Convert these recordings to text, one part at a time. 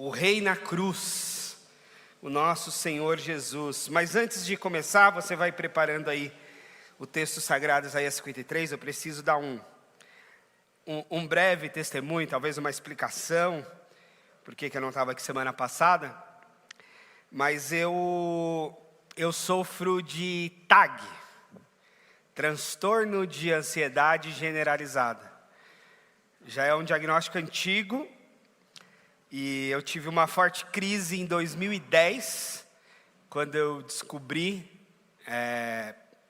o Rei na cruz, o nosso Senhor Jesus. Mas antes de começar, você vai preparando aí o texto sagrado, Isaías 53. Eu preciso dar um breve testemunho, talvez uma explicação, porque eu não estava aqui semana passada. Mas eu sofro de TAG, transtorno de ansiedade generalizada. Já é um diagnóstico antigo, e eu tive uma forte crise em 2010, quando eu descobri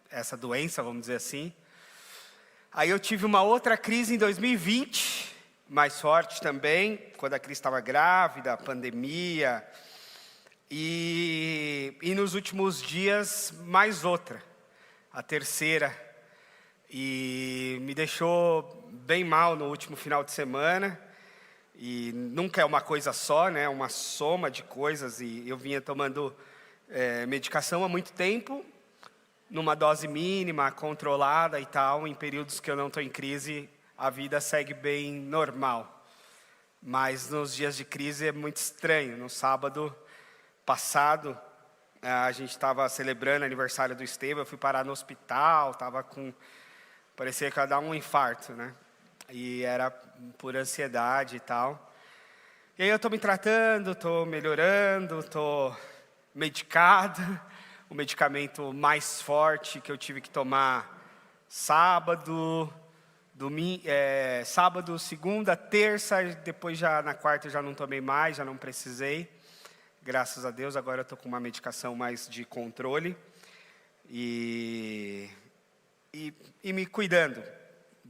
essa doença, vamos dizer assim. Aí eu tive uma outra crise em 2020, mais forte também, quando a Cris estava grávida, pandemia. E nos últimos dias, mais outra, a terceira. E me deixou bem mal no último final de semana. E nunca é uma coisa só, né? É uma soma de coisas. E eu vinha tomando medicação há muito tempo, numa dose mínima, controlada e tal. Em períodos que eu não estou em crise, a vida segue bem normal. Mas nos dias de crise é muito estranho. No sábado passado, a gente estava celebrando o aniversário do Estevão. Eu fui parar no hospital, parecia que ia dar um infarto, né? E era por ansiedade e tal. E aí eu estou me tratando, estou melhorando, estou medicado. O medicamento mais forte que eu tive que tomar sábado, segunda, terça, depois já na quarta eu já não tomei mais, já não precisei. Graças a Deus, agora eu estou com uma medicação mais de controle e me cuidando,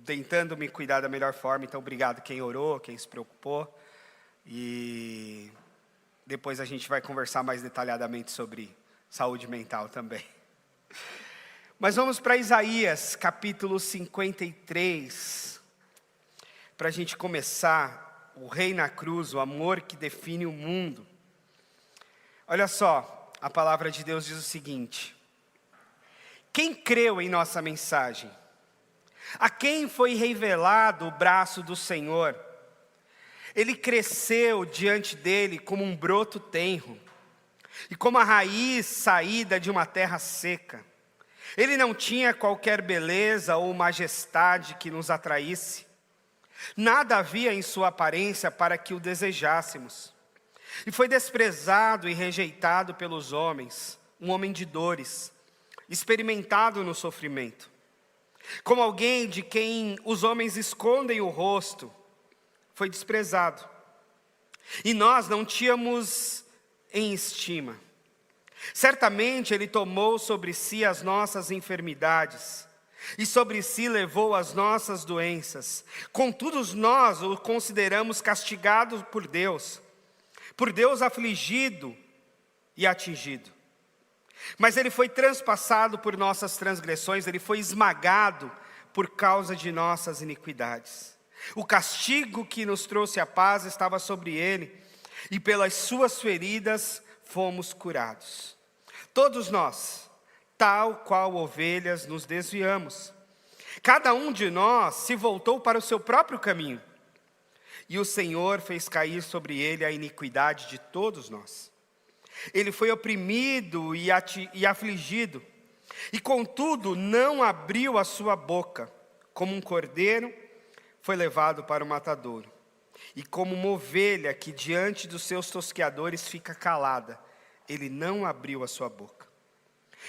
tentando me cuidar da melhor forma. Então, obrigado quem orou, quem se preocupou. E depois a gente vai conversar mais detalhadamente sobre saúde mental também. Mas vamos para Isaías, capítulo 53, para a gente começar. O Rei na cruz, o amor que define o mundo. Olha só, a palavra de Deus diz o seguinte: quem creu em nossa mensagem? A quem foi revelado o braço do Senhor? Ele cresceu diante dele como um broto tenro, e como a raiz saída de uma terra seca. Ele não tinha qualquer beleza ou majestade que nos atraísse. Nada havia em sua aparência para que o desejássemos. E foi desprezado e rejeitado pelos homens, um homem de dores, experimentado no sofrimento. Como alguém de quem os homens escondem o rosto, foi desprezado. E nós não tínhamos em estima. Certamente Ele tomou sobre si as nossas enfermidades, e sobre si levou as nossas doenças. Contudo, nós o consideramos castigado por Deus afligido e atingido. Mas Ele foi transpassado por nossas transgressões, Ele foi esmagado por causa de nossas iniquidades. O castigo que nos trouxe a paz estava sobre Ele, e pelas suas feridas fomos curados. Todos nós, tal qual ovelhas, nos desviamos. Cada um de nós se voltou para o seu próprio caminho, e o Senhor fez cair sobre ele a iniquidade de todos nós. Ele foi oprimido e afligido, e contudo não abriu a sua boca. Como um cordeiro foi levado para o matadouro, e como uma ovelha que diante dos seus tosqueadores fica calada, ele não abriu a sua boca.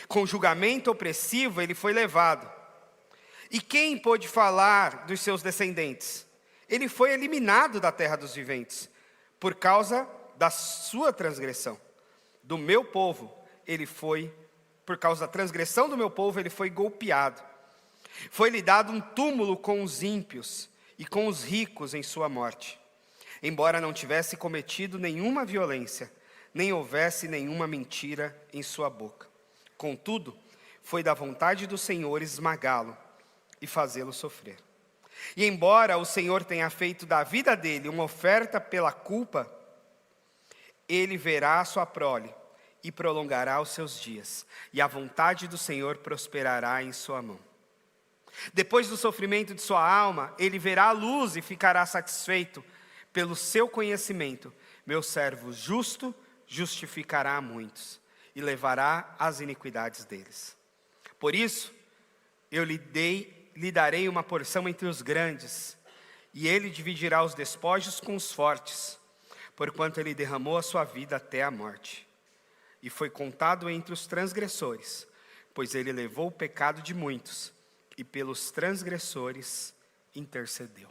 Com julgamento opressivo ele foi levado. E quem pôde falar dos seus descendentes? Ele foi eliminado da terra dos viventes, por causa da sua transgressão. Do meu povo, por causa da transgressão do meu povo, ele foi golpeado. Foi-lhe dado um túmulo com os ímpios e com os ricos em sua morte. Embora não tivesse cometido nenhuma violência, nem houvesse nenhuma mentira em sua boca. Contudo, foi da vontade do Senhor esmagá-lo e fazê-lo sofrer. E embora o Senhor tenha feito da vida dele uma oferta pela culpa, ele verá a sua prole e prolongará os seus dias, e a vontade do Senhor prosperará em sua mão. Depois do sofrimento de sua alma, ele verá a luz e ficará satisfeito, Pelo seu conhecimento, meu servo justo justificará a muitos e levará as iniquidades deles. Por isso, eu lhe darei uma porção entre os grandes, e ele dividirá os despojos com os fortes, porquanto ele derramou a sua vida até a morte. E foi contado entre os transgressores, pois ele levou o pecado de muitos, e pelos transgressores intercedeu.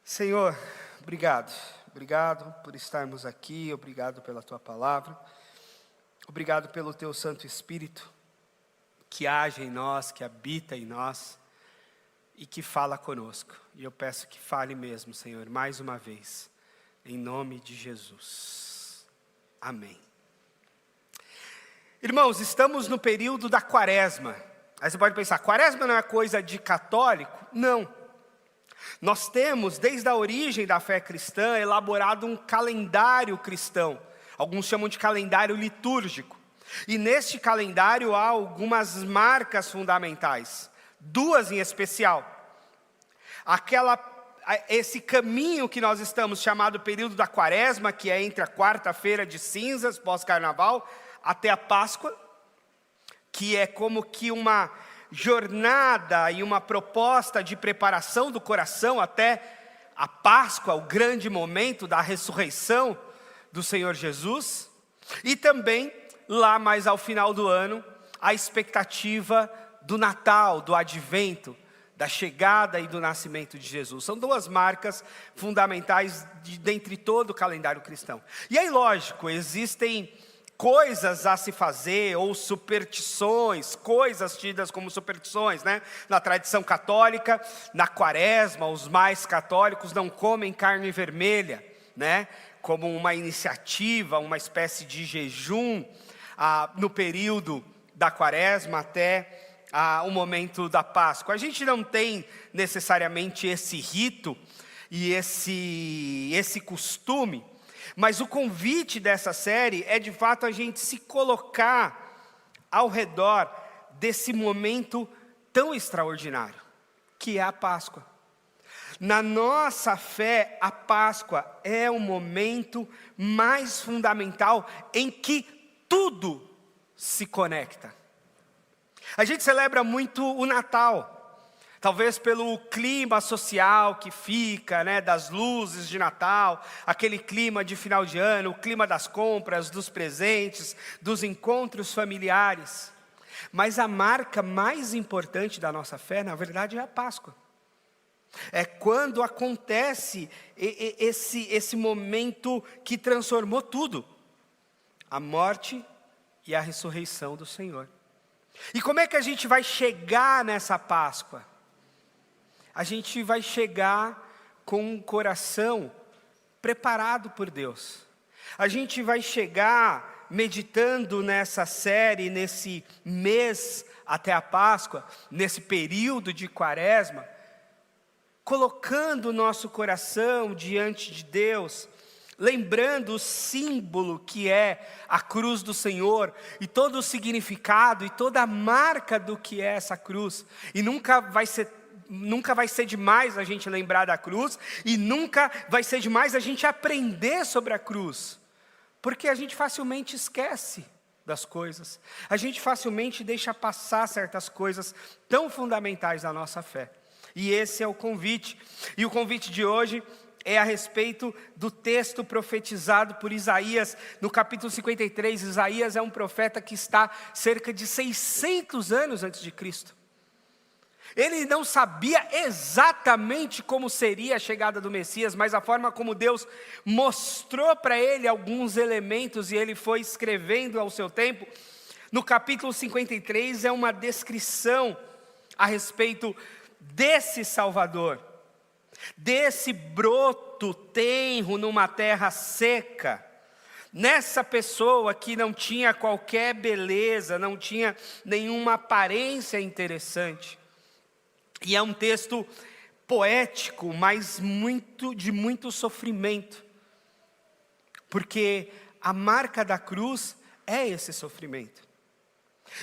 Senhor, obrigado. Obrigado por estarmos aqui, obrigado pela Tua palavra. Obrigado pelo Teu Santo Espírito, que age em nós, que habita em nós e que fala conosco. E eu peço que fale mesmo, Senhor, mais uma vez, em nome de Jesus. Amém. Irmãos, estamos no período da quaresma. Aí você pode pensar, quaresma não é coisa de católico? Não. Nós temos, desde a origem da fé cristã, elaborado um calendário cristão. Alguns chamam de calendário litúrgico. E neste calendário há algumas marcas fundamentais. Duas em especial. Esse caminho que nós estamos chamado período da quaresma, que é entre a quarta-feira de cinzas, pós-carnaval, até a Páscoa, que é como que uma jornada e uma proposta de preparação do coração até a Páscoa, o grande momento da ressurreição do Senhor Jesus. E também, lá mais ao final do ano, a expectativa do Natal, do Advento, da chegada e do nascimento de Jesus. São duas marcas fundamentais dentre todo o calendário cristão. E aí, lógico, existem coisas a se fazer, ou superstições, coisas tidas como superstições, né? Na tradição católica, na quaresma, os mais católicos não comem carne vermelha, né? Como uma iniciativa, uma espécie de jejum, no período da quaresma até o momento da Páscoa. A gente não tem necessariamente esse rito e esse costume, mas o convite dessa série é de fato a gente se colocar ao redor desse momento tão extraordinário, que é a Páscoa. Na nossa fé, a Páscoa é o momento mais fundamental em que tudo se conecta. A gente celebra muito o Natal. Talvez pelo clima social que fica, né, das luzes de Natal, aquele clima de final de ano, o clima das compras, dos presentes, dos encontros familiares. Mas a marca mais importante da nossa fé, na verdade, é a Páscoa. É quando acontece esse momento que transformou tudo. A morte e a ressurreição do Senhor. E como é que a gente vai chegar nessa Páscoa? A gente vai chegar com um coração preparado por Deus. A gente vai chegar meditando nessa série, nesse mês até a Páscoa, nesse período de quaresma, colocando o nosso coração diante de Deus, lembrando o símbolo que é a cruz do Senhor, e todo o significado, e toda a marca do que é essa cruz. E nunca vai ser demais a gente lembrar da cruz, e nunca vai ser demais a gente aprender sobre a cruz, porque a gente facilmente esquece das coisas, a gente facilmente deixa passar certas coisas tão fundamentais da nossa fé. E esse é o convite, e o convite de hoje é a respeito do texto profetizado por Isaías, no capítulo 53. Isaías é um profeta que está cerca de 600 anos antes de Cristo. Ele não sabia exatamente como seria a chegada do Messias, mas a forma como Deus mostrou para ele alguns elementos, e ele foi escrevendo ao seu tempo. No capítulo 53 é uma descrição a respeito desse Salvador, desse broto tenro numa terra seca, nessa pessoa que não tinha qualquer beleza, não tinha nenhuma aparência interessante. E é um texto poético, mas de muito sofrimento, porque a marca da cruz é esse sofrimento.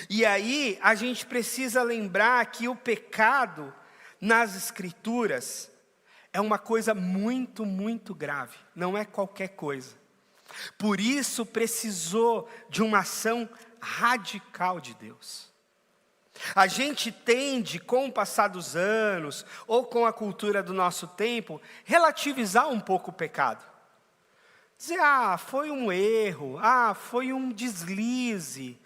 E aí a gente precisa lembrar que o pecado nas Escrituras é uma coisa muito, muito grave. Não é qualquer coisa. Por isso precisou de uma ação radical de Deus. A gente tende, com o passar dos anos, ou com a cultura do nosso tempo, relativizar um pouco o pecado. Dizer, foi um erro, foi um deslize,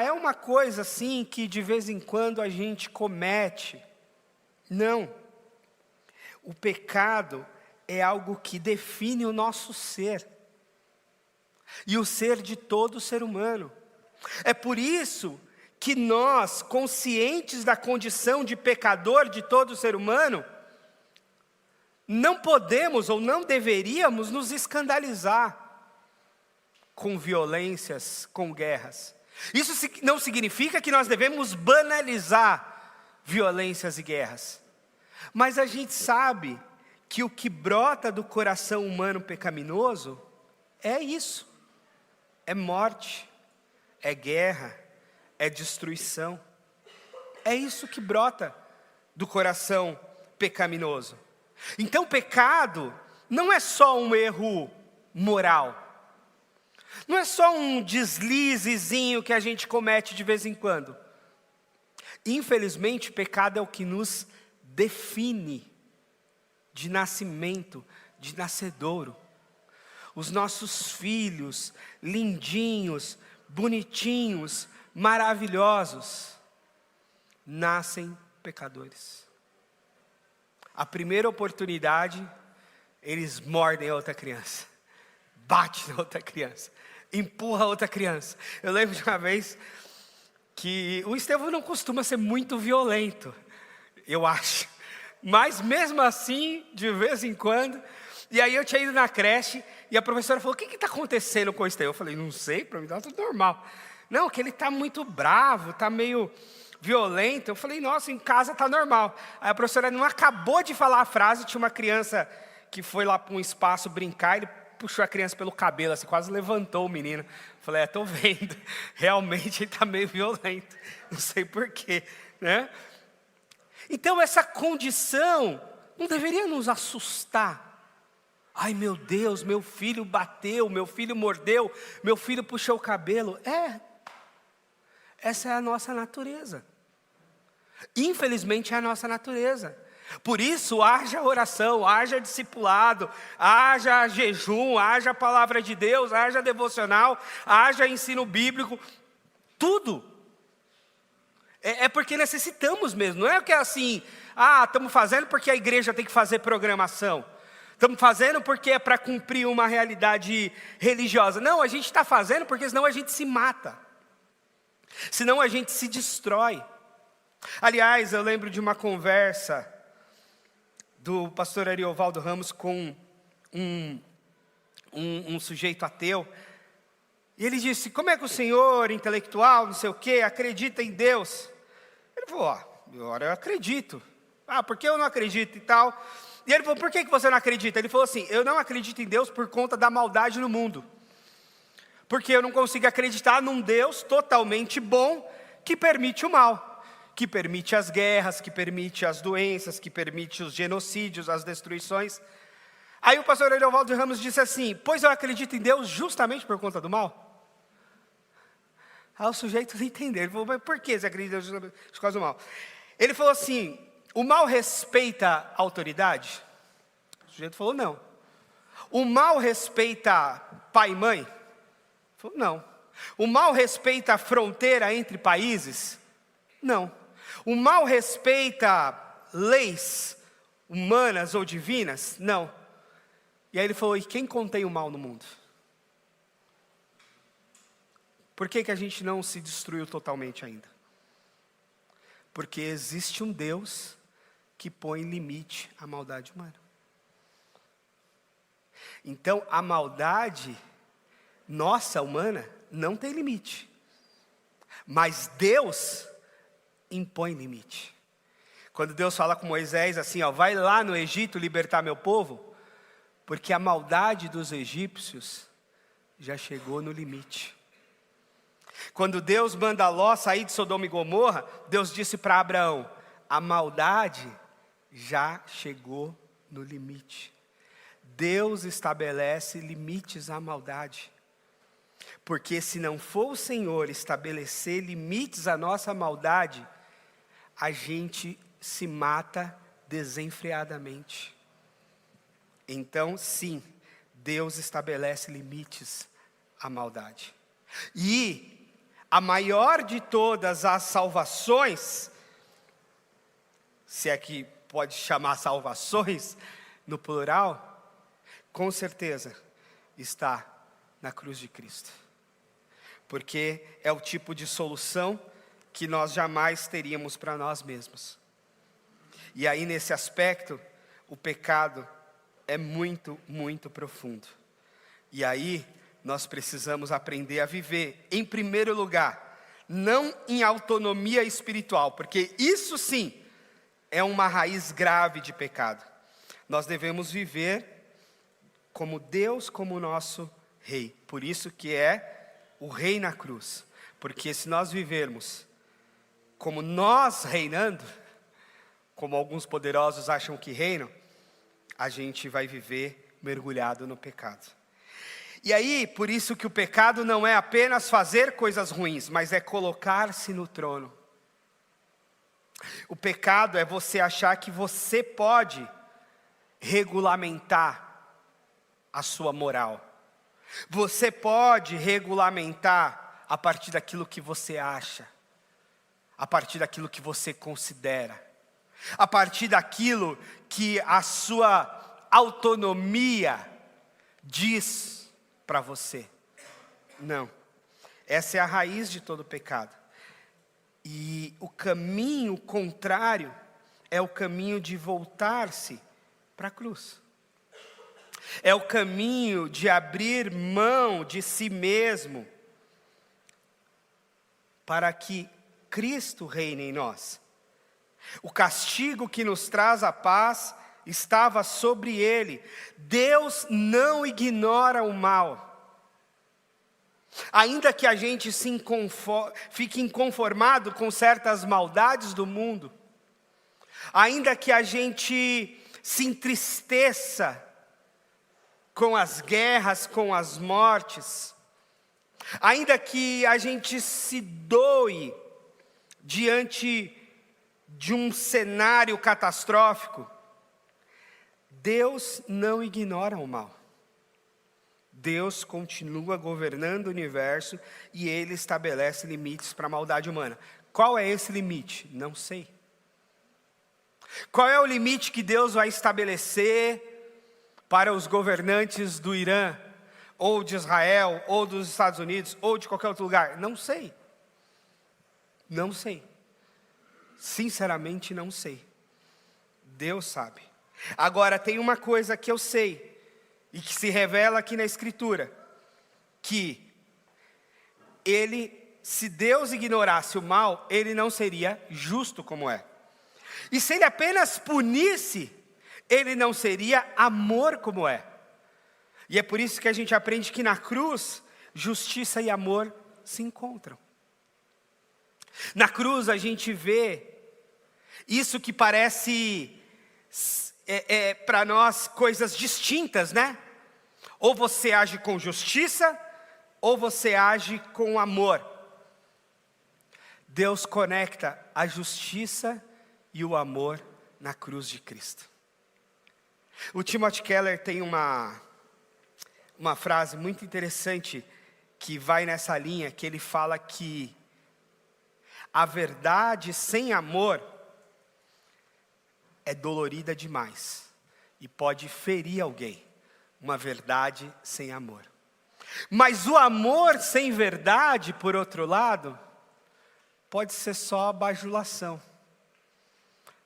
é uma coisa assim que de vez em quando a gente comete. Não. O pecado é algo que define o nosso ser. E o ser de todo ser humano. É por isso que nós, conscientes da condição de pecador de todo ser humano, não podemos ou não deveríamos nos escandalizar com violências, com guerras. Isso não significa que nós devemos banalizar violências e guerras. Mas a gente sabe que o que brota do coração humano pecaminoso é isso. É morte, é guerra, é destruição. É isso que brota do coração pecaminoso. Então, pecado não é só um erro moral. Não é só um deslizezinho que a gente comete de vez em quando. Infelizmente, pecado é o que nos define de nascimento, de nascedouro. Os nossos filhos, lindinhos, bonitinhos, maravilhosos, nascem pecadores. A primeira oportunidade, eles mordem a outra criança, batem na outra criança, empurra a outra criança. Eu lembro de uma vez que o Estevão não costuma ser muito violento, eu acho. Mas mesmo assim, de vez em quando, e aí eu tinha ido na creche, e a professora falou, o que está acontecendo com o Estevão? Eu falei, não sei, para mim está tudo normal. Não, que ele está muito bravo, está meio violento. Eu falei, nossa, em casa está normal. Aí a professora não acabou de falar a frase, tinha uma criança que foi lá para um espaço brincar, ele puxou a criança pelo cabelo, assim, quase levantou o menino. Eu falei, estou vendo, realmente ele está meio violento, não sei porquê, né? Então essa condição não deveria nos assustar. Ai meu Deus, meu filho bateu, meu filho mordeu, meu filho puxou o cabelo. Essa é a nossa natureza. Infelizmente é a nossa natureza. Por isso, haja oração, haja discipulado, haja jejum, haja palavra de Deus, haja devocional, haja ensino bíblico, tudo. É porque necessitamos mesmo, não é que é assim, estamos fazendo porque a igreja tem que fazer programação. Estamos fazendo porque é para cumprir uma realidade religiosa. Não, a gente está fazendo porque senão a gente se mata. Senão a gente se destrói. Aliás, eu lembro de uma conversa do pastor Ariovaldo Ramos com um sujeito ateu. E ele disse, como é que o senhor, intelectual, não sei o quê, acredita em Deus? Ele falou, agora eu acredito. Por que eu não acredito e tal? E ele falou, por que você não acredita? Ele falou assim, eu não acredito em Deus por conta da maldade no mundo. Porque eu não consigo acreditar num Deus totalmente bom que permite o mal. Que permite as guerras, que permite as doenças, que permite os genocídios, as destruições. Aí o pastor Ariovaldo Ramos disse assim, pois eu acredito em Deus justamente por conta do mal. Aí o sujeito não entendeu, ele falou, mas por que você acredita em Deus justamente por causa do mal? Ele falou assim, o mal respeita a autoridade? O sujeito falou, não. O mal respeita pai e mãe? Ele falou, não. O mal respeita a fronteira entre países? Não. O mal respeita leis humanas ou divinas? Não. E aí ele falou, e quem contém o mal no mundo? Por que a gente não se destruiu totalmente ainda? Porque existe um Deus que põe limite à maldade humana. Então, a maldade nossa, humana, não tem limite. Mas Deus impõe limite. Quando Deus fala com Moisés assim, vai lá no Egito libertar meu povo, porque a maldade dos egípcios já chegou no limite. Quando Deus manda Ló sair de Sodoma e Gomorra, Deus disse para Abraão, a maldade já chegou no limite. Deus estabelece limites à maldade. Porque se não for o Senhor estabelecer limites à nossa maldade, a gente se mata desenfreadamente. Então, sim, Deus estabelece limites à maldade. E a maior de todas as salvações, se é que pode chamar salvações no plural, com certeza está na cruz de Cristo. Porque é o tipo de solução que nós jamais teríamos para nós mesmos. E aí, nesse aspecto, o pecado é muito, muito profundo. E aí, nós precisamos aprender a viver, em primeiro lugar, não em autonomia espiritual, porque isso sim é uma raiz grave de pecado. Nós devemos viver como Deus, como nosso Rei. Por isso que é o Rei na cruz. Porque se nós vivermos como nós reinando, como alguns poderosos acham que reinam, a gente vai viver mergulhado no pecado. E aí, por isso que o pecado não é apenas fazer coisas ruins, mas é colocar-se no trono. O pecado é você achar que você pode regulamentar a sua moral. Você pode regulamentar a partir daquilo que você acha, a partir daquilo que você considera, a partir daquilo que a sua autonomia diz para você. Não, essa é a raiz de todo pecado. E o caminho contrário é o caminho de voltar-se para a cruz. É o caminho de abrir mão de si mesmo para que Cristo reine em nós. O castigo que nos traz a paz estava sobre ele. Deus não ignora o mal. Ainda que a gente fique inconformado com certas maldades do mundo, ainda que a gente se entristeça com as guerras, com as mortes, ainda que a gente se doe diante de um cenário catastrófico, Deus não ignora o mal. Deus continua governando o universo e Ele estabelece limites para a maldade humana. Qual é esse limite? Não sei. Qual é o limite que Deus vai estabelecer para os governantes do Irã, ou de Israel, ou dos Estados Unidos, ou de qualquer outro lugar? Não sei. Não sei. Sinceramente, não sei. Deus sabe. Agora, tem uma coisa que eu sei, e que se revela aqui na Escritura, que se Deus ignorasse o mal, Ele não seria justo como é. E se Ele apenas punisse, Ele não seria amor como é. E é por isso que a gente aprende que na cruz, justiça e amor se encontram. Na cruz a gente vê isso que parece para nós coisas distintas, né? Ou você age com justiça, ou você age com amor. Deus conecta a justiça e o amor na cruz de Cristo. O Timothy Keller tem uma frase muito interessante que vai nessa linha, que ele fala que a verdade sem amor é dolorida demais e pode ferir alguém. Uma verdade sem amor. Mas o amor sem verdade, por outro lado, pode ser só bajulação.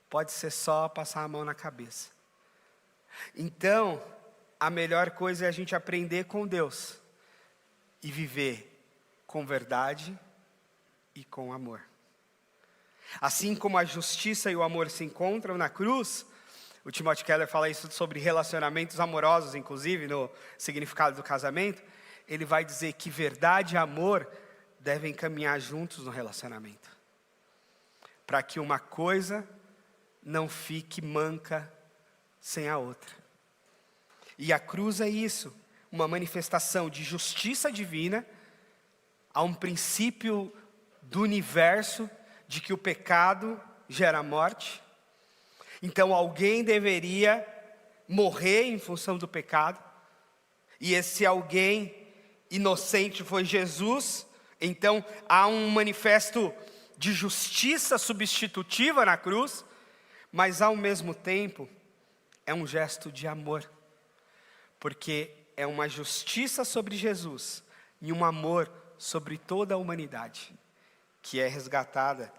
Pode ser só passar a mão na cabeça. Então, a melhor coisa é a gente aprender com Deus e viver com verdade e com amor. Assim como a justiça e o amor se encontram na cruz, o Timothy Keller fala isso sobre relacionamentos amorosos, inclusive no significado do casamento, ele vai dizer que verdade e amor devem caminhar juntos no relacionamento, para que uma coisa não fique manca sem a outra. E a cruz é isso, uma manifestação de justiça divina, a um princípio do universo de que o pecado gera morte. Então alguém deveria morrer em função do pecado, e esse alguém inocente foi Jesus. Então há um manifesto de justiça substitutiva na cruz, mas ao mesmo tempo é um gesto de amor, porque é uma justiça sobre Jesus e um amor sobre toda a humanidade, que é resgatada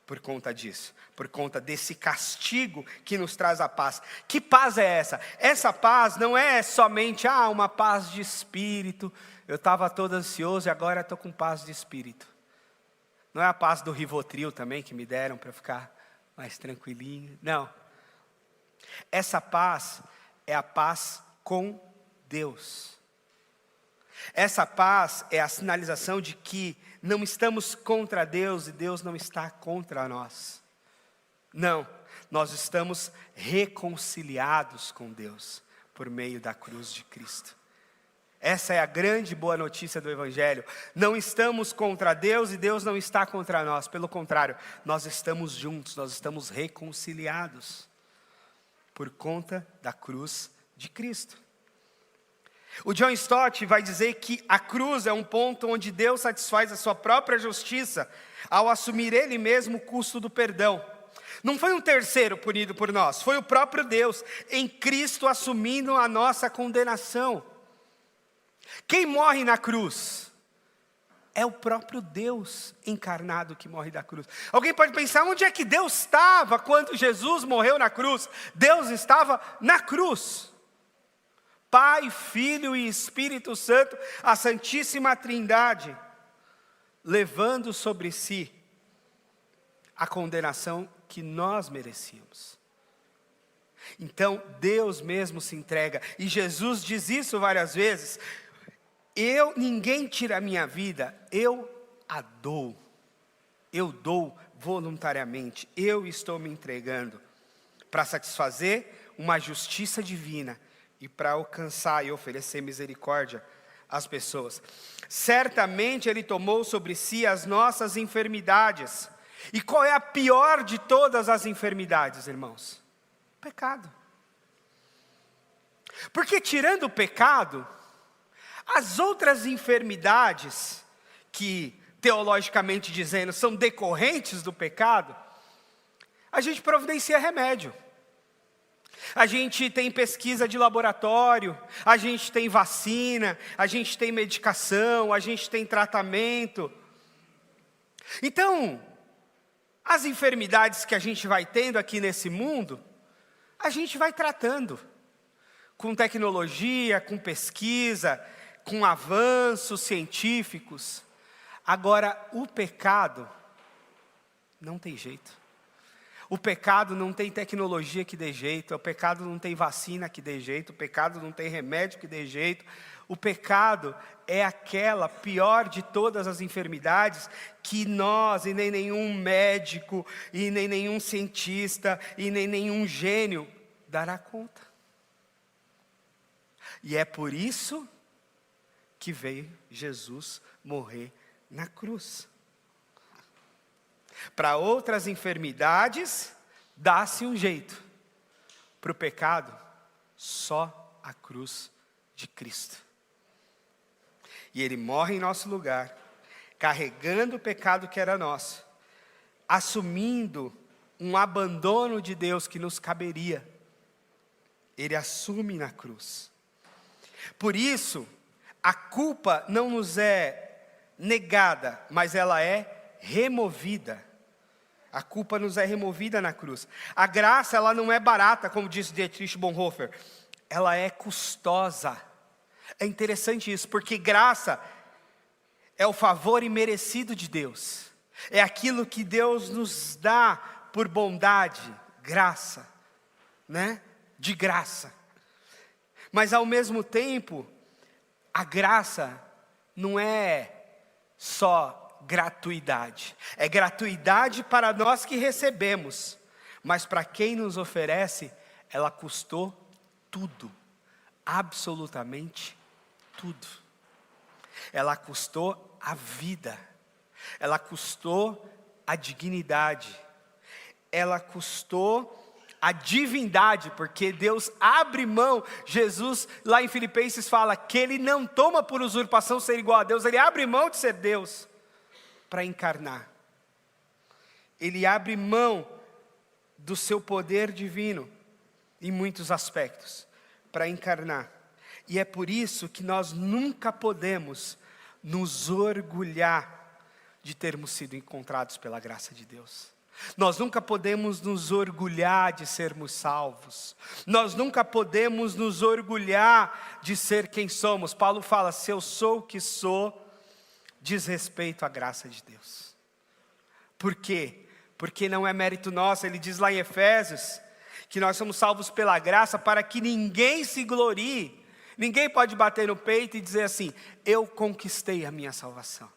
por conta disso, por conta desse castigo que nos traz a paz. Que paz é essa? Essa paz não é somente uma paz de espírito, eu estava todo ansioso e agora estou com paz de espírito. Não é a paz do Rivotril também que me deram para ficar mais tranquilinho, não. Essa paz é a paz com Deus. Essa paz é a sinalização de que não estamos contra Deus e Deus não está contra nós. Não, nós estamos reconciliados com Deus por meio da cruz de Cristo. Essa é a grande boa notícia do Evangelho. Não estamos contra Deus e Deus não está contra nós. Pelo contrário, nós estamos juntos, nós estamos reconciliados por conta da cruz de Cristo. O John Stott vai dizer que a cruz é um ponto onde Deus satisfaz a sua própria justiça ao assumir Ele mesmo o custo do perdão. Não foi um terceiro punido por nós, foi o próprio Deus em Cristo assumindo a nossa condenação. Quem morre na cruz é o próprio Deus encarnado que morre da cruz. Alguém pode pensar, onde é que Deus estava quando Jesus morreu na cruz? Deus estava na cruz. Pai, Filho e Espírito Santo, a Santíssima Trindade, levando sobre si a condenação que nós merecíamos. Então Deus mesmo se entrega, e Jesus diz isso várias vezes: ninguém tira a minha vida, eu a dou. Eu dou voluntariamente, eu estou me entregando para satisfazer uma justiça divina e para alcançar e oferecer misericórdia às pessoas. Certamente Ele tomou sobre si as nossas enfermidades. E qual é a pior de todas as enfermidades, irmãos? O pecado. Porque tirando o pecado, as outras enfermidades, que teologicamente dizendo são decorrentes do pecado, a gente providencia remédio. A gente tem pesquisa de laboratório, a gente tem vacina, a gente tem medicação, a gente tem tratamento. Então, as enfermidades que a gente vai tendo aqui nesse mundo, a gente vai tratando com tecnologia, com pesquisa, com avanços científicos. Agora, o pecado não tem jeito. O pecado não tem tecnologia que dê jeito, o pecado não tem vacina que dê jeito, o pecado não tem remédio que dê jeito. O pecado é aquela pior de todas as enfermidades que nós, e nem nenhum médico, e nem nenhum cientista, e nem nenhum gênio dará conta. E é por isso que veio Jesus morrer na cruz. Para outras enfermidades, dá-se um jeito. Para o pecado, só a cruz de Cristo. E Ele morre em nosso lugar, carregando o pecado que era nosso, assumindo um abandono de Deus que nos caberia. Ele assume na cruz. Por isso, a culpa não nos é negada, mas ela é removida. A culpa nos é removida na cruz. A graça, ela não é barata, como disse Dietrich Bonhoeffer. Ela é custosa. É interessante isso, porque graça é o favor imerecido de Deus. É aquilo que Deus nos dá por bondade, graça, né? De graça. Mas ao mesmo tempo, a graça não é só gratuidade. É gratuidade para nós que recebemos, mas para quem nos oferece, ela custou tudo, absolutamente tudo. Ela custou a vida, ela custou a dignidade, ela custou a divindade, porque Deus abre mão. Jesus lá em Filipenses fala que Ele não toma por usurpação ser igual a Deus, Ele abre mão de ser Deus para encarnar. Ele abre mão do seu poder divino em muitos aspectos para encarnar. E é por isso que nós nunca podemos nos orgulhar de termos sido encontrados pela graça de Deus. Nós nunca podemos nos orgulhar de sermos salvos. Nós nunca podemos nos orgulhar de ser quem somos. Paulo fala, se eu sou o que sou, diz respeito à graça de Deus. Por quê? Porque não é mérito nosso. Ele diz lá em Efésios, que nós somos salvos pela graça para que ninguém se glorie. Ninguém pode bater no peito e dizer assim, eu conquistei a minha salvação.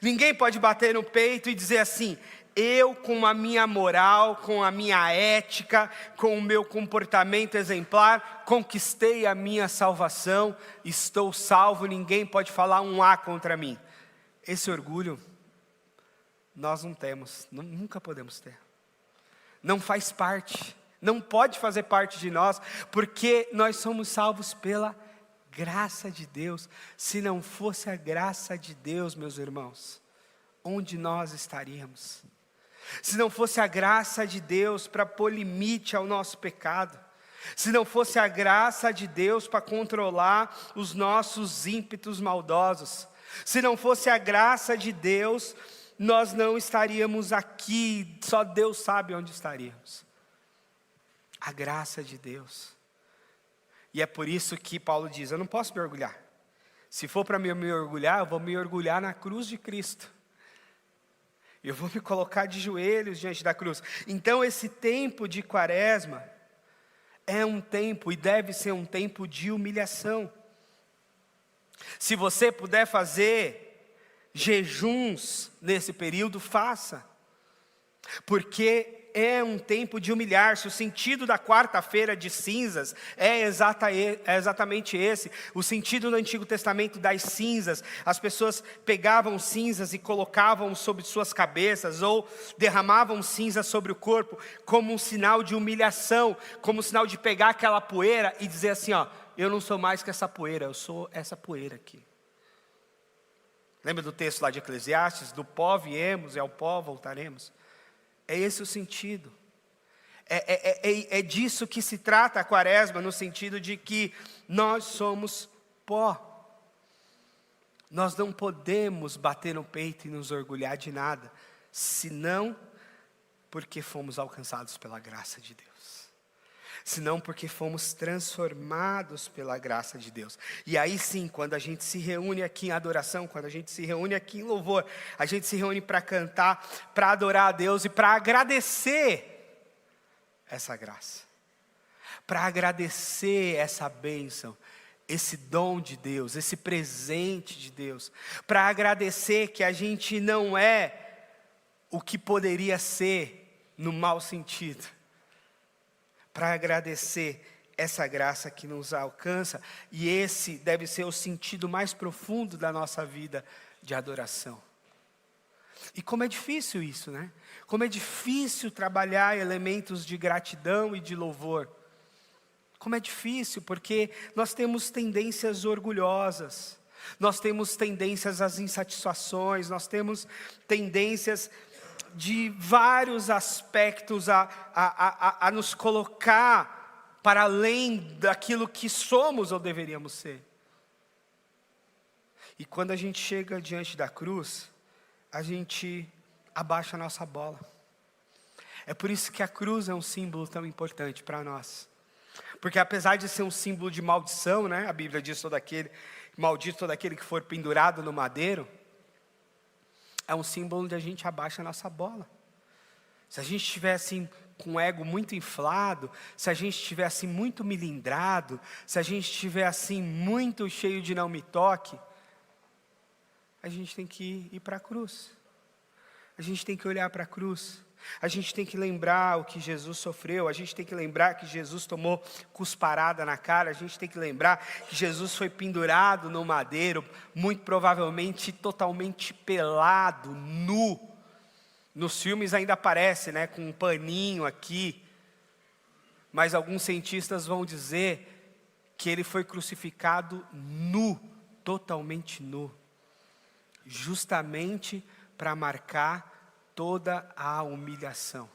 Ninguém pode bater no peito e dizer assim, eu com a minha moral, com a minha ética, com o meu comportamento exemplar, conquistei a minha salvação, estou salvo, ninguém pode falar um A contra mim. Esse orgulho nós não temos, nunca podemos ter. Não faz parte, não pode fazer parte de nós, porque nós somos salvos pela graça de Deus. Se não fosse a graça de Deus, meus irmãos, onde nós estaríamos? Se não fosse a graça de Deus para pôr limite ao nosso pecado, se não fosse a graça de Deus para controlar os nossos ímpetos maldosos, se não fosse a graça de Deus, nós não estaríamos aqui, só Deus sabe onde estaríamos. A graça de Deus. E é por isso que Paulo diz, eu não posso me orgulhar. Se for para me orgulhar, eu vou me orgulhar na cruz de Cristo. Eu vou me colocar de joelhos diante da cruz. Então esse tempo de quaresma é um tempo e deve ser um tempo de humilhação. Se você puder fazer jejuns nesse período, faça. Porque é um tempo de humilhar-se. O sentido da quarta-feira de cinzas é exatamente esse. O sentido no Antigo Testamento das cinzas. As pessoas pegavam cinzas e colocavam sobre suas cabeças, ou derramavam cinzas sobre o corpo, como um sinal de humilhação, como um sinal de pegar aquela poeira e dizer assim, ó, eu não sou mais que essa poeira, eu sou essa poeira aqui. Lembra do texto lá de Eclesiastes? Do pó viemos e ao pó voltaremos. É esse o sentido. É disso que se trata a quaresma, no sentido de que nós somos pó. Nós não podemos bater no peito e nos orgulhar de nada, senão porque fomos alcançados pela graça de Deus. Senão porque fomos transformados pela graça de Deus. E aí sim, quando a gente se reúne aqui em adoração, quando a gente se reúne aqui em louvor, a gente se reúne para cantar, para adorar a Deus e para agradecer essa graça. Para agradecer essa bênção, esse dom de Deus, esse presente de Deus. Para agradecer que a gente não é o que poderia ser no mau sentido. Para agradecer essa graça que nos alcança, e esse deve ser o sentido mais profundo da nossa vida de adoração. E como é difícil isso, né? Como é difícil trabalhar elementos de gratidão e de louvor. Como é difícil, porque nós temos tendências orgulhosas, nós temos tendências às insatisfações, nós temos tendências de vários aspectos a nos colocar para além daquilo que somos ou deveríamos ser. E quando a gente chega diante da cruz, a gente abaixa a nossa bola. É por isso que a cruz é um símbolo tão importante para nós. Porque apesar de ser um símbolo de maldição, né? A Bíblia diz maldito todo aquele que for pendurado no madeiro. É um símbolo onde a gente abaixa a nossa bola. Se a gente estiver assim com o ego muito inflado, se a gente estiver assim muito milindrado, se a gente estiver assim muito cheio de não me toque, a gente tem que ir para a cruz. A gente tem que olhar para a cruz. A gente tem que lembrar o que Jesus sofreu, a gente tem que lembrar que Jesus tomou cusparada na cara, a gente tem que lembrar que Jesus foi pendurado no madeiro, muito provavelmente totalmente pelado, nu. Nos filmes ainda aparece, né, com um paninho aqui, mas alguns cientistas vão dizer que ele foi crucificado nu, totalmente nu, justamente para marcar toda a humilhação,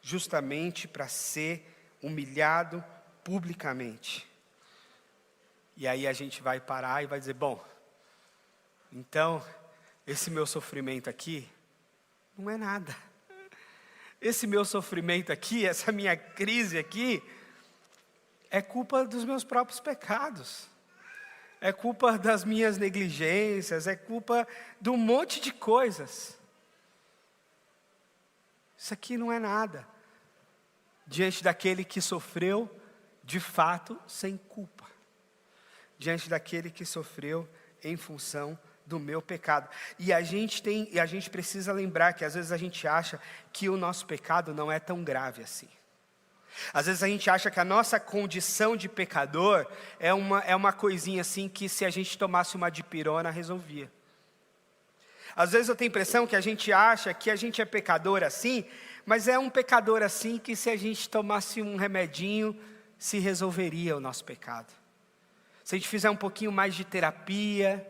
justamente para ser humilhado publicamente. E aí a gente vai parar e vai dizer, bom, então, esse meu sofrimento aqui não é nada. Esse meu sofrimento aqui, essa minha crise aqui, é culpa dos meus próprios pecados. É culpa das minhas negligências, é culpa de um monte de coisas. Isso aqui não é nada, diante daquele que sofreu, de fato, sem culpa. Diante daquele que sofreu em função do meu pecado. E a gente precisa lembrar que às vezes a gente acha que o nosso pecado não é tão grave assim. Às vezes a gente acha que a nossa condição de pecador é uma coisinha assim que se a gente tomasse uma dipirona resolvia. Às vezes eu tenho a impressão que a gente acha que a gente é pecador assim, mas é um pecador assim que se a gente tomasse um remedinho, se resolveria o nosso pecado. Se a gente fizer um pouquinho mais de terapia,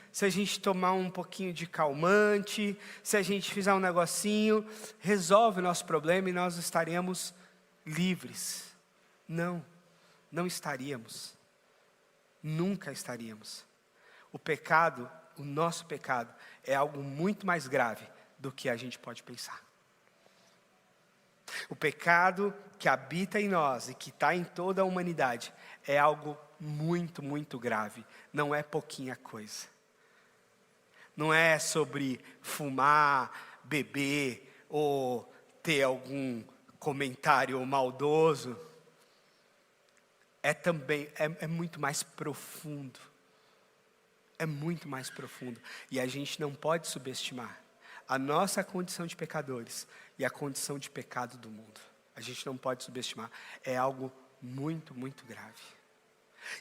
se a gente tomar um pouquinho de calmante, se a gente fizer um negocinho, resolve o nosso problema e nós estaremos livres. Não, não estaríamos. Nunca estaríamos. O pecado, o nosso pecado, é algo muito mais grave do que a gente pode pensar. O pecado que habita em nós e que está em toda a humanidade é algo muito, muito grave. Não é pouquinha coisa. Não é sobre fumar, beber ou ter algum comentário maldoso. É muito mais profundo. É muito mais profundo. E a gente não pode subestimar a nossa condição de pecadores e a condição de pecado do mundo. A gente não pode subestimar. É algo muito, muito grave.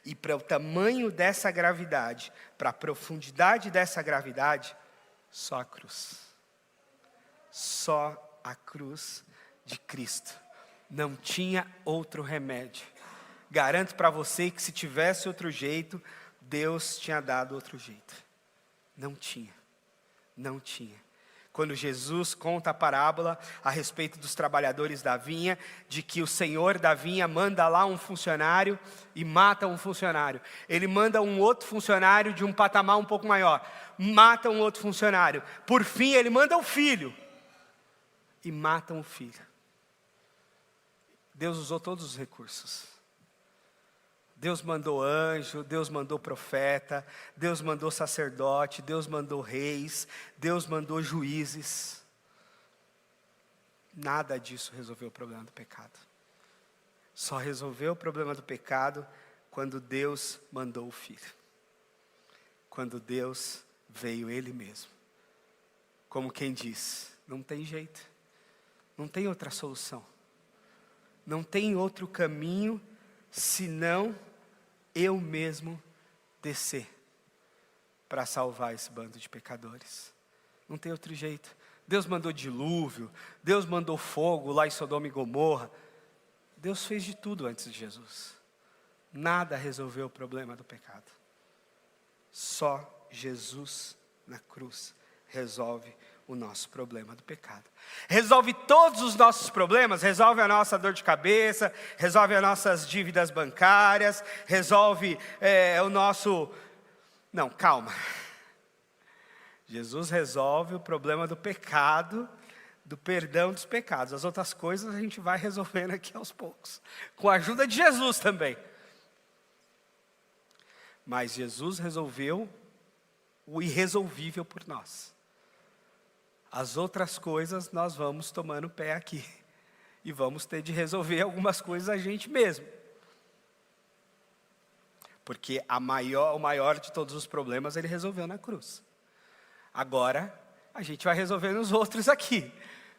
E para o tamanho dessa gravidade, para a profundidade dessa gravidade, só a cruz. Só a cruz de Cristo. Não tinha outro remédio. Garanto para você que se tivesse outro jeito, Deus tinha dado outro jeito. Não tinha. Não tinha. Quando Jesus conta a parábola a respeito dos trabalhadores da vinha, de que o senhor da vinha manda lá um funcionário e mata um funcionário. Ele manda um outro funcionário de um patamar um pouco maior, mata um outro funcionário. Por fim, ele manda o filho e mata o filho. Deus usou todos os recursos. Deus mandou anjo, Deus mandou profeta, Deus mandou sacerdote, Deus mandou reis, Deus mandou juízes. Nada disso resolveu o problema do pecado. Só resolveu o problema do pecado quando Deus mandou o Filho. Quando Deus veio Ele mesmo. Como quem diz, não tem jeito, não tem outra solução. Não tem outro caminho senão eu mesmo descer para salvar esse bando de pecadores. Não tem outro jeito. Deus mandou dilúvio, Deus mandou fogo lá em Sodoma e Gomorra. Deus fez de tudo antes de Jesus. Nada resolveu o problema do pecado. Só Jesus na cruz resolve o nosso problema do pecado. Resolve todos os nossos problemas, resolve a nossa dor de cabeça, resolve as nossas dívidas bancárias, resolve o nosso... Não, calma. Jesus resolve o problema do pecado, do perdão dos pecados. As outras coisas a gente vai resolvendo aqui aos poucos, com a ajuda de Jesus também. Mas Jesus resolveu o irresolvível por nós. As outras coisas nós vamos tomando pé aqui. E vamos ter de resolver algumas coisas a gente mesmo. Porque o maior de todos os problemas ele resolveu na cruz. Agora, a gente vai resolvendo os outros aqui.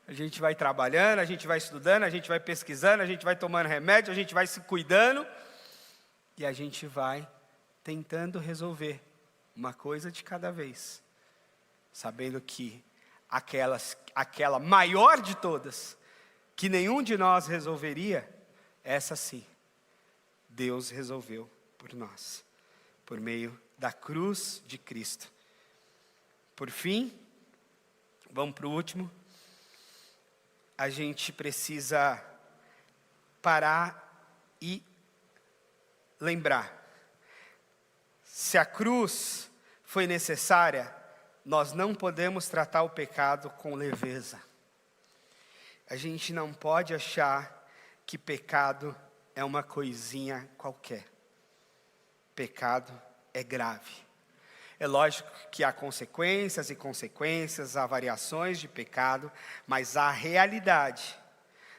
A gente vai trabalhando, a gente vai estudando, a gente vai pesquisando, a gente vai tomando remédio, a gente vai se cuidando. E a gente vai tentando resolver uma coisa de cada vez. Sabendo que aquela maior de todas, que nenhum de nós resolveria, essa sim, Deus resolveu por nós, por meio da cruz de Cristo. Por fim, vamos para o último. A gente precisa parar e lembrar. Se a cruz foi necessária, nós não podemos tratar o pecado com leveza. A gente não pode achar que pecado é uma coisinha qualquer. Pecado é grave. É lógico que há consequências e consequências, há variações de pecado, mas a realidade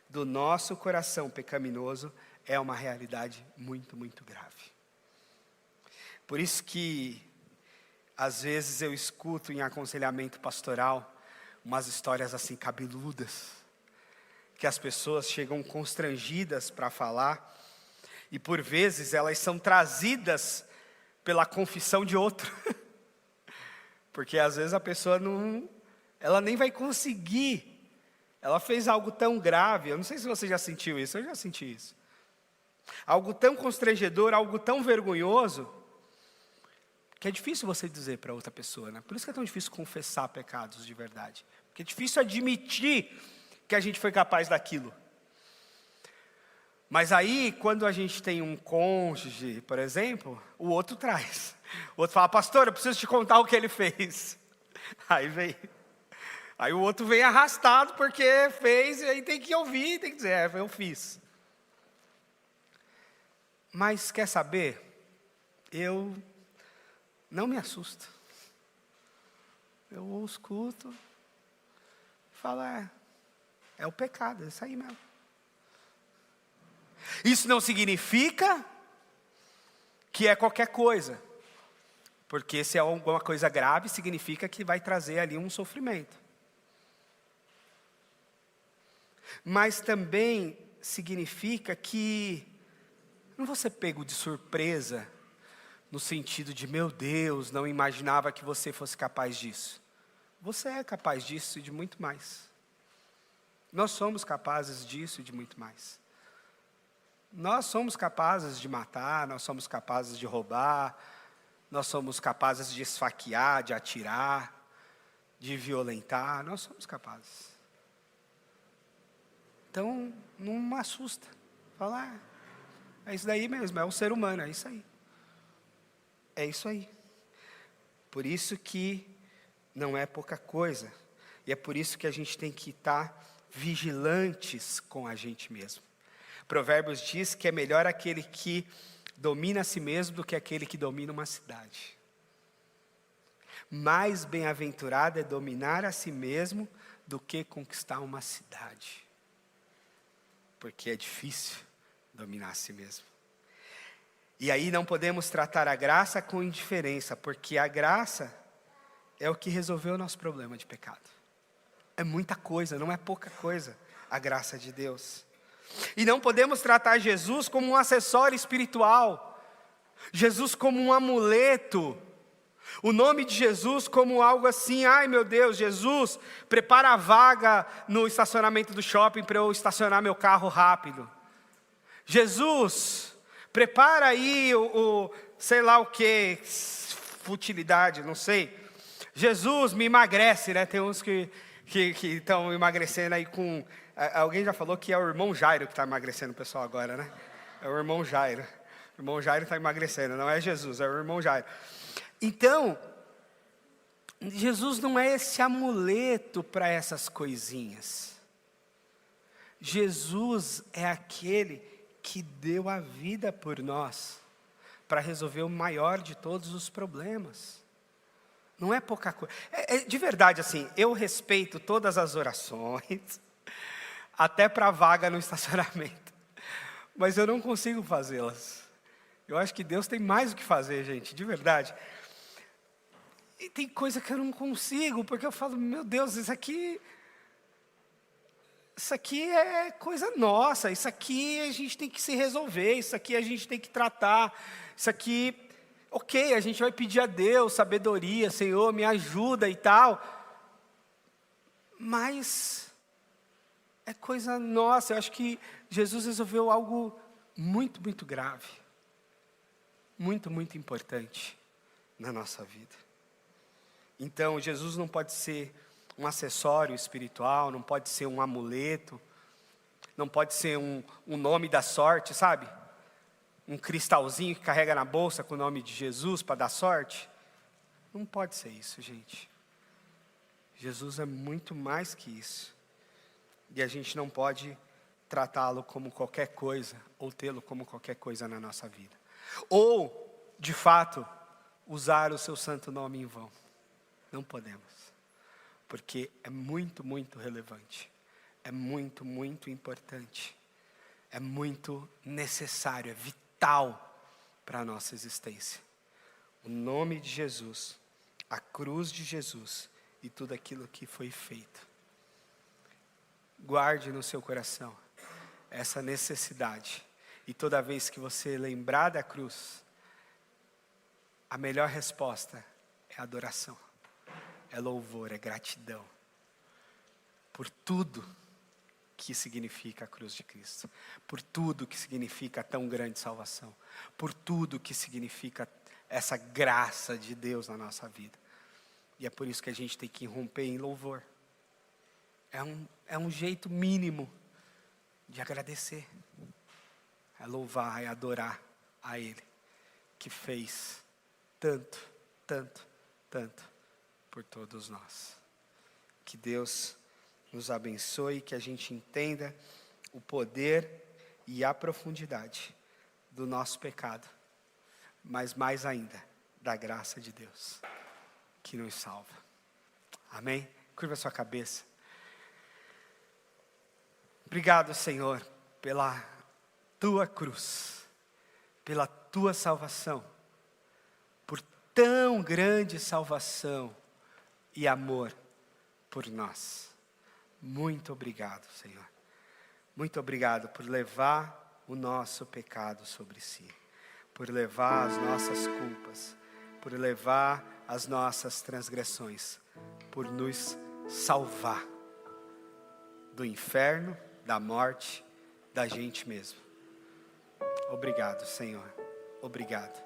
do nosso coração pecaminoso é uma realidade muito, muito grave. Por isso que, às vezes, eu escuto em aconselhamento pastoral umas histórias assim cabeludas, que as pessoas chegam constrangidas para falar, e por vezes elas são trazidas pela confissão de outro. Porque às vezes a pessoa ela nem vai conseguir. Ela fez algo tão grave, eu não sei se você já sentiu isso, eu já senti isso. Algo tão constrangedor, algo tão vergonhoso, que é difícil você dizer para outra pessoa, né? Por isso que é tão difícil confessar pecados de verdade. Porque é difícil admitir que a gente foi capaz daquilo. Mas aí, quando a gente tem um cônjuge, por exemplo, o outro traz. O outro fala, pastor, eu preciso te contar o que ele fez. Aí vem. Aí o outro vem arrastado porque fez, e aí tem que ouvir, tem que dizer, eu fiz. Mas quer saber? Eu não me assusto. Eu escuto, falo, é o pecado, é isso aí mesmo. Isso não significa que é qualquer coisa. Porque se é alguma coisa grave, significa que vai trazer ali um sofrimento. Mas também significa que não vou ser pego de surpresa, no sentido de, meu Deus, não imaginava que você fosse capaz disso. Você é capaz disso e de muito mais. Nós somos capazes disso e de muito mais. Nós somos capazes de matar, nós somos capazes de roubar, nós somos capazes de esfaquear, de atirar, de violentar, nós somos capazes. Então, não me assusta. Fala, é isso daí mesmo, é o ser humano, é isso aí. É isso aí. Por isso que não é pouca coisa. E é por isso que a gente tem que estar vigilantes com a gente mesmo. Provérbios diz que é melhor aquele que domina a si mesmo do que aquele que domina uma cidade. Mais bem-aventurado é dominar a si mesmo do que conquistar uma cidade. Porque é difícil dominar a si mesmo. E aí não podemos tratar a graça com indiferença, porque a graça é o que resolveu o nosso problema de pecado. É muita coisa, não é pouca coisa, a graça de Deus. E não podemos tratar Jesus como um acessório espiritual, Jesus como um amuleto, o nome de Jesus como algo assim, ai meu Deus, Jesus, prepara a vaga no estacionamento do shopping para eu estacionar meu carro rápido. Jesus, prepara aí sei lá o que, futilidade, não sei. Jesus, me emagrece, né? Tem uns que estão emagrecendo aí com... Alguém já falou que é o irmão Jairo que está emagrecendo o pessoal agora, né? É o irmão Jairo. O irmão Jairo está emagrecendo, não é Jesus, é o irmão Jairo. Então, Jesus não é esse amuleto para essas coisinhas. Jesus é aquele que deu a vida por nós, para resolver o maior de todos os problemas. Não é pouca coisa. De verdade, assim, eu respeito todas as orações, até para a vaga no estacionamento. Mas eu não consigo fazê-las. Eu acho que Deus tem mais o que fazer, gente, de verdade. E tem coisa que eu não consigo, porque eu falo, meu Deus, isso aqui... isso aqui é coisa nossa, isso aqui a gente tem que se resolver, isso aqui a gente tem que tratar, isso aqui, ok, a gente vai pedir a Deus sabedoria, Senhor, me ajuda e tal, mas é coisa nossa. Eu acho que Jesus resolveu algo muito, muito grave, muito, muito importante na nossa vida. Então, Jesus não pode ser um acessório espiritual, não pode ser um amuleto, não pode ser um nome da sorte, sabe? Um cristalzinho que carrega na bolsa com o nome de Jesus para dar sorte. Não pode ser isso, gente. Jesus é muito mais que isso. E a gente não pode tratá-lo como qualquer coisa, ou tê-lo como qualquer coisa na nossa vida. Ou, de fato, usar o seu santo nome em vão. Não podemos. Porque é muito, muito relevante. É muito, muito importante. É muito necessário, é vital para a nossa existência. O nome de Jesus, a cruz de Jesus e tudo aquilo que foi feito. Guarde no seu coração essa necessidade. E toda vez que você lembrar da cruz, a melhor resposta é adoração, é louvor, é gratidão por tudo que significa a cruz de Cristo, por tudo que significa a tão grande salvação, por tudo que significa essa graça de Deus na nossa vida. E é por isso que a gente tem que romper em louvor. É um jeito mínimo de agradecer, é louvar, é adorar a Ele, que fez tanto, tanto, tanto por todos nós. Que Deus nos abençoe, que a gente entenda o poder e a profundidade do nosso pecado, mas mais ainda, da graça de Deus, que nos salva. Amém? Curva a sua cabeça. Obrigado, Senhor, pela tua cruz, pela tua salvação, por tão grande salvação e amor por nós. Muito obrigado, Senhor. Muito obrigado por levar o nosso pecado sobre si, por levar as nossas culpas, por levar as nossas transgressões, por nos salvar do inferno, da morte, da gente mesmo. Obrigado, Senhor. Obrigado.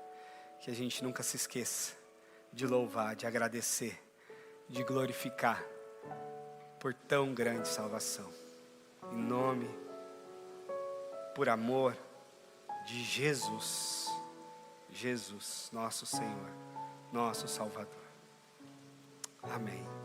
Que a gente nunca se esqueça de louvar, de agradecer, de glorificar por tão grande salvação. Em nome, por amor de Jesus. Jesus, nosso Senhor, nosso Salvador. Amém.